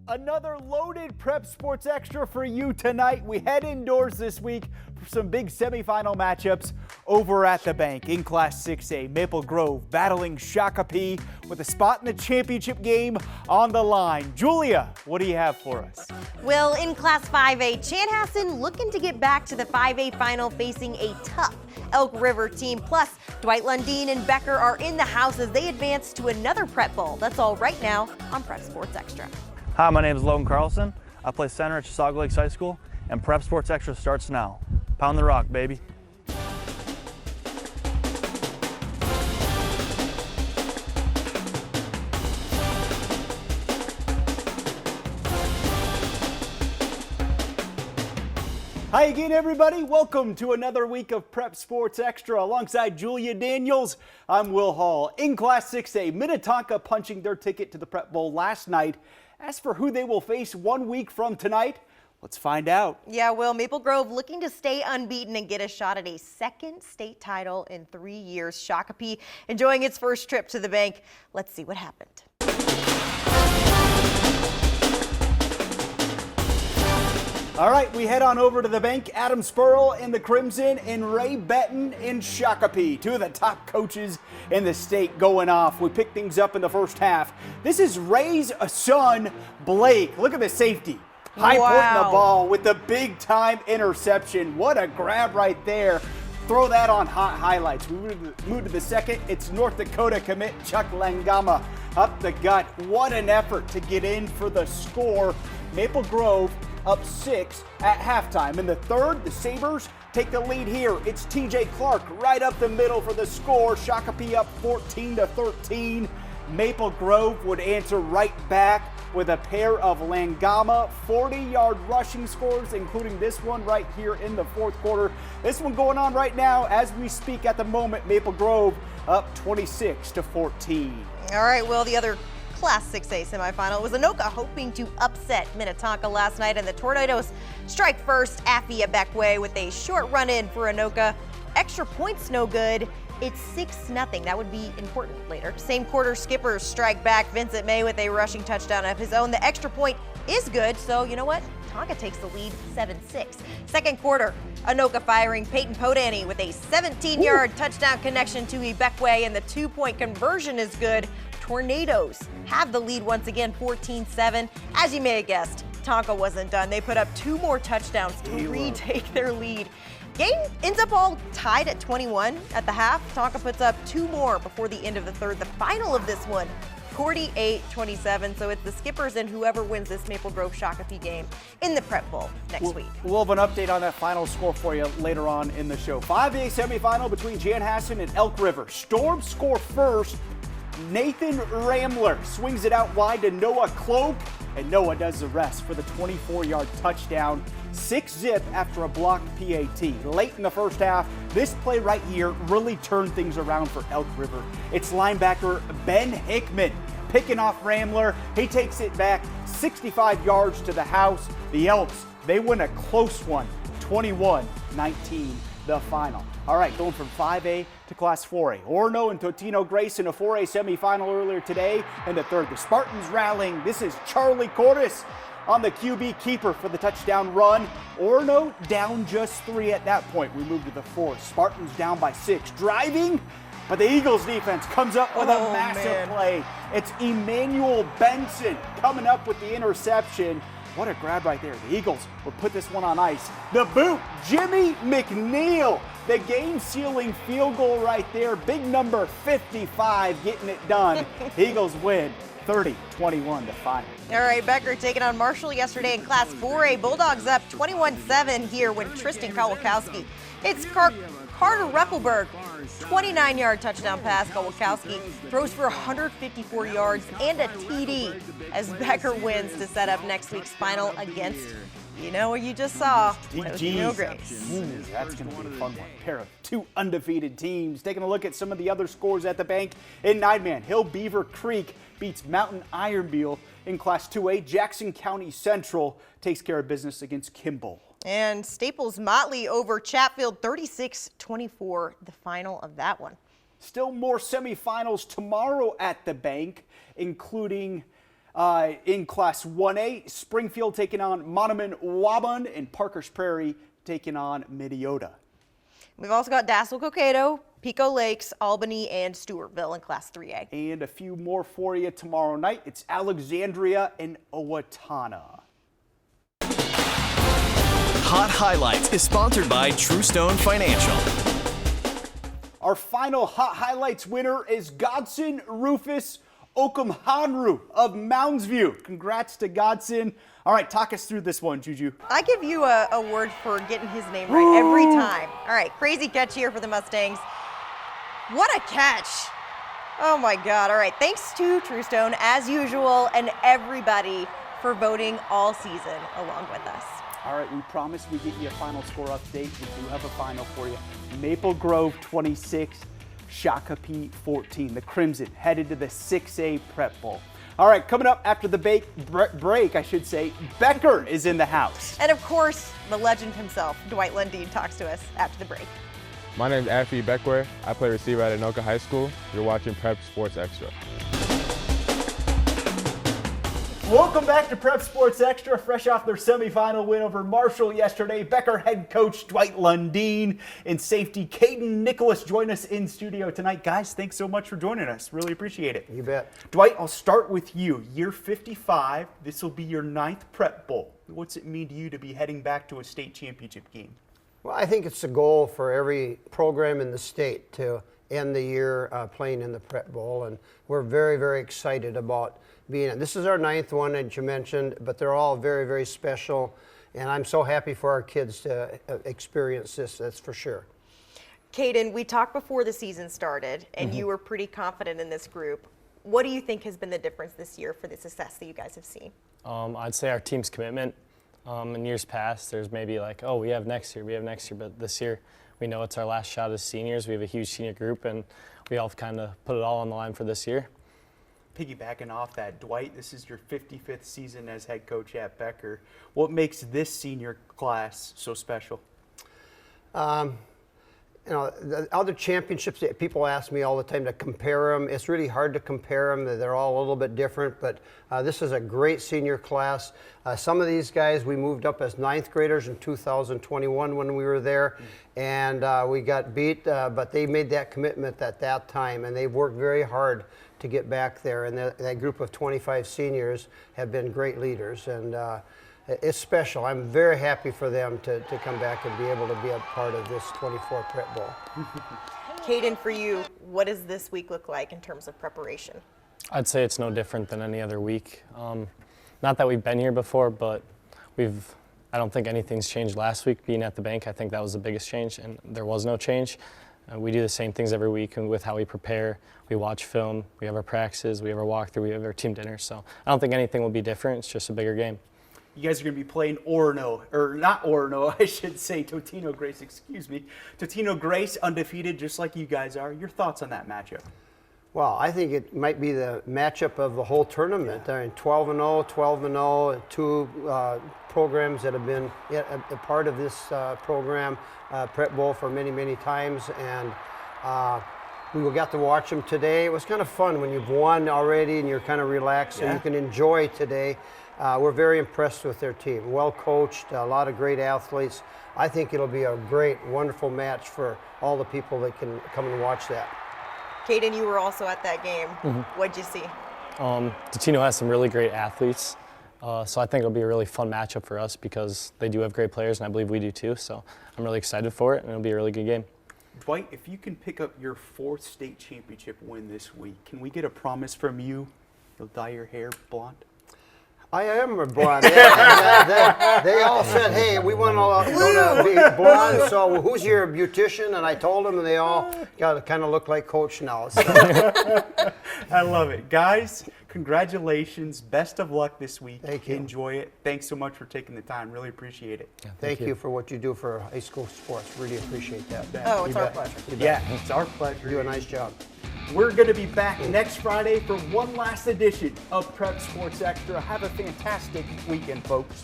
Another loaded Prep Sports Extra for you tonight. We head indoors this week for some big semifinal matchups over at the bank. In Class 6A, Maple Grove battling Shakopee with a spot in the championship game on the line. Julia, what do you have for us? Well, in Class 5A, Chanhassen looking to get back to the 5A final facing a tough Elk River team. Plus, Dwight Lundeen and Becker are in the house as they advance to another Prep Bowl. That's all right now on Prep Sports Extra. Hi, my name is Logan Carlson. I play center at Chisago Lakes High School, and Prep Sports Extra starts now. Pound the rock, baby. Hi again, everybody. Welcome to another week of Prep Sports Extra. Alongside Julia Daniels, I'm Will Hall. In Class 6A, Minnetonka punching their ticket to the Prep Bowl last night. As for who they will face 1 week from tonight, let's find out. Yeah, Will, Maple Grove looking to stay unbeaten and get a shot at a second state title in 3 years. Shakopee enjoying its first trip to the bank. Let's see what happened. All right, we head on over to the bank. Adam Spurl in the Crimson and Ray Benton in Shakopee. Two of the top coaches in the state going off. We pick things up in the first half. This is Ray's son, Blake. Look at the safety. High pointing the ball with the big time interception. What a grab right there. Throw that on hot highlights. We move to the second. It's North Dakota commit Chuck Langama up the gut. What an effort to get in for the score. Maple Grove up 6 at halftime. In the third, the Sabres take the lead here. It's TJ Clark right up the middle for the score. Shakopee up 14-13. Maple Grove would answer right back with a pair of Langama 40-yard rushing scores, including this one right here in the fourth quarter. This one going on right now as we speak at the moment. Maple Grove up 26-14. All right, well, the other Class 6A semifinal was Anoka hoping to upset Minnetonka last night, and the Tornadoes strike first. Affia Beckway with a short run in for Anoka. Extra points no good. It's 6-0. That would be important later. Same quarter, Skippers strike back. Vincent May with a rushing touchdown of his own. The extra point is good, so you know what? Tonka takes the lead 7-6. Second quarter, Anoka firing. Peyton Podany with a 17-yard touchdown connection to Ebekwe, and the 2-point conversion is good. Tornadoes have the lead once again, 14-7. As you may have guessed, Tonka wasn't done. They put up 2 more touchdowns to retake their lead. Game ends up all tied at 21 at the half. Tonka puts up 2 more before the end of the third. The final of this one, 48-27. So it's the Skippers and whoever wins this Maple Grove Shakopee game in the Prep Bowl next week. We'll have an update on that final score for you later on in the show. 5A semifinal between Chanhassen and Elk River. Storm score first. Nathan Ramler swings it out wide to Noah Cloak, and Noah does the rest for the 24-yard touchdown. 6-zip after a blocked PAT. Late in the first half, this play right here really turned things around for Elk River. It's linebacker Ben Hickman picking off Ramler. He takes it back 65 yards to the house. The Elks, they win a close one, 21-19. The final. All right, going from 5A to Class 4A. Orono and Totino Grace in a 4A semifinal earlier today. In the third, the Spartans rallying. This is Charlie Cordes on the QB keeper for the touchdown run. Orono down just 3 at that point. We move to the fourth. Spartans down by 6. Driving, but the Eagles defense comes up with a massive play. It's Emmanuel Benson coming up with the interception. What a grab right there. The Eagles will put this one on ice. The boot, Jimmy McNeil. The game-sealing field goal right there. Big number 55 getting it done. Eagles win 30-21 the final. All right, Becker taking on Marshall yesterday in Class 4A. Bulldogs up 21-7 here when Tristan Kowalkowski. It's Carter Reppelberg, 29-yard touchdown pass. Kowalkowski throws for 154 yards and a TD as Becker wins to set up next week's final against, you know what you just saw, Totino Grace. That's going to be a fun one. Pair of 2 undefeated teams. Taking a look at some of the other scores at the bank. In 9-man, Hill Beaver Creek beats Mountain Ironbeal. In Class 2A, Jackson County Central takes care of business against Kimball. And Staples Motley over Chatfield 36-24, the final of that one. Still more semifinals tomorrow at the bank, including In Class 1A, Springfield taking on Monoman Wabun, and Parker's Prairie taking on Minneota. We've also got Dassel Cokato, Pico Lakes, Albany, and Stewartville in Class 3A. And a few more for you tomorrow night. It's Alexandria and Owatonna. Hot Highlights is sponsored by Truestone Financial. Our final Hot Highlights winner is Godson Rufus Okumhanru of Mounds View. Congrats to Godson. All right, talk us through this one, Juju. I give you a word for getting his name right every time. All right, crazy catch here for the Mustangs. What a catch. Oh my God. All right, thanks to Truestone, as usual, and everybody for voting all season along with us. All right, we promise we get you a final score update. We do have a final for you. Maple Grove 26, Shakopee 14. The Crimson headed to the 6A Prep Bowl. All right, coming up after the break, I should say, Becker is in the house. And of course, the legend himself, Dwight Lundeen, talks to us after the break. My name is Afi Beckware. I play receiver at Anoka High School. You're watching Prep Sports Extra. Welcome back to Prep Sports Extra. Fresh off their semifinal win over Marshall yesterday, Becker head coach Dwight Lundeen and safety Caden Nicholas join us in studio tonight. Guys, thanks so much for joining us. Really appreciate it. You bet. Dwight, I'll start with you. Year 55, this will be your 9th Prep Bowl. What's it mean to you to be heading back to a state championship game? Well, I think it's a goal for every program in the state to end the year playing in the Prep Bowl, and we're very, very excited about being in. This is our 9th one, as you mentioned, but they're all very, very special, and I'm so happy for our kids to experience this, that's for sure. Caden, we talked before the season started, and you were pretty confident in this group. What do you think has been the difference this year for the success that you guys have seen? I'd say our team's commitment. In years past, there's maybe like, oh, we have next year, but this year we know it's our last shot as seniors. We have a huge senior group, and we all kind of put it all on the line for this year. Piggybacking off that, Dwight, this is your 55th season as head coach at Becker. What makes this senior class so special? You know, the other championships, people ask me all the time to compare them. It's really hard to compare them. They're all a little bit different, but this is a great senior class. Some of these guys we moved up as 9th graders in 2021 when we were there, and we got beat, but they made that commitment at that time, and they've worked very hard to get back there. And that group of 25 seniors have been great leaders, and it's special. I'm very happy for them to come back and be able to be a part of this 24 Prep Bowl. Caden, for you, what does this week look like in terms of preparation? I'd say it's no different than any other week. Not that we've been here before, but I don't think anything's changed last week being at the bank. I think that was the biggest change, and there was no change. We do the same things every week and with how we prepare. We watch film, we have our practices, we have our walkthrough, we have our team dinner. So I don't think anything will be different. It's just a bigger game. You guys are going to be playing Orono, or not Orono, I should say Totino Grace, excuse me. Totino Grace, undefeated, just like you guys are. Your thoughts on that matchup? Well, I think it might be the matchup of the whole tournament. Yeah. I mean, 12-0, 12-0, two programs that have been a part of this program, Prep Bowl, for many, many times. And we got to watch them today. It was kind of fun when you've won already and you're kind of relaxed, so you can enjoy today. We're very impressed with their team. Well coached, a lot of great athletes. I think it'll be a great, wonderful match for all the people that can come and watch that. Caden, you were also at that game. What'd you see? Totino has some really great athletes, so I think it'll be a really fun matchup for us because they do have great players, and I believe we do too. So I'm really excited for it, and it'll be a really good game. Dwight, if you can pick up your 4th state championship win this week, can we get a promise from you you'll dye your hair blonde? I am a blonde. They all said, hey, we want to be blonde, so who's your beautician? And I told them, and they all got to kind of look like Coach now. So. I love it. Guys, congratulations. Best of luck this week. Thank you. Enjoy it. Thanks so much for taking the time. Really appreciate it. Yeah, thank you for what you do for high school sports. Really appreciate that. Oh, it's our pleasure. Yeah, it's our pleasure. You do a nice job. We're going to be back next Friday for one last edition of Prep Sports Extra. Have a fantastic weekend, folks.